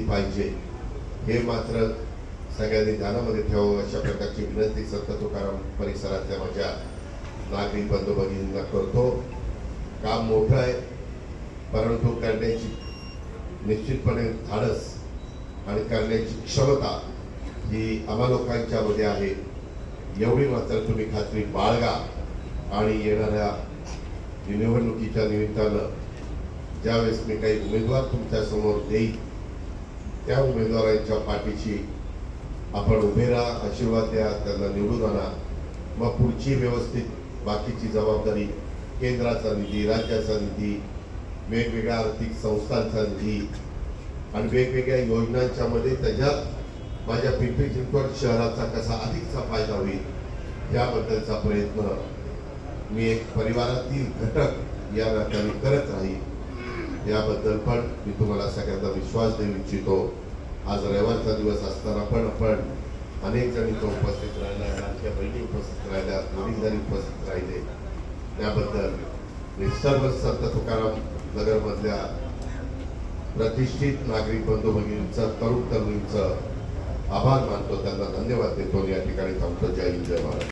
पाहिजे हे मात्र सगळ्यांनी ध्यानामध्ये ठेवावं अशा प्रकारची विनंती संत तुकाराम परिसरातल्या माझ्या नागरिक बंधू भगिनींना करतो। काम मोठं आहे, परंतु करण्याची निश्चितपणे धाडस आणि करण्याची क्षमता ही आम्हा लोकांच्या मध्ये आहे, एवढी मात्र तुम्ही खात्री बाळगा। आणि येणाऱ्या निवडणुकीच्या निमित्तानं ज्यावेळेस मी काही उमेदवार तुमच्या समोर देईल त्या उमेदवारांच्या पाठीशी आपण उभे राहा, आशीर्वाद द्या, त्यांना निवडून आणा। मग पुढची व्यवस्थित बाकीची जबाबदारी केंद्राचा निधी, राज्याचा निधी, वेगवेगळ्या आर्थिक संस्थांचा निधी आणि वेगवेगळ्या योजनांच्या मध्ये त्याच्यात माझ्या पिंपरी चिंचवड शहराचा कसा अधिकचा फायदा होईल याबद्दलचा प्रयत्न मी एक परिवारातील घटक या नात्याने करत राहील। याबद्दल पण मी तुम्हाला सगळ्यांना विश्वास देऊ इच्छितो। आज रविवारचा दिवस असताना पण आपण अनेक जण इथं उपस्थित राहिल्या, लाडक्या बहिणी उपस्थित राहिल्या, अनेक जण उपस्थित राहिले, त्याबद्दल मी सर्व संत तुकाराम नगरमधल्या प्रतिष्ठित नागरिक बंधू भगिनींचं, तरुण तरुणींचं आभार मानतो, त्यांना धन्यवाद देतो। या ठिकाणी थांबतो। जय हिंद, जय महाराष्ट्र।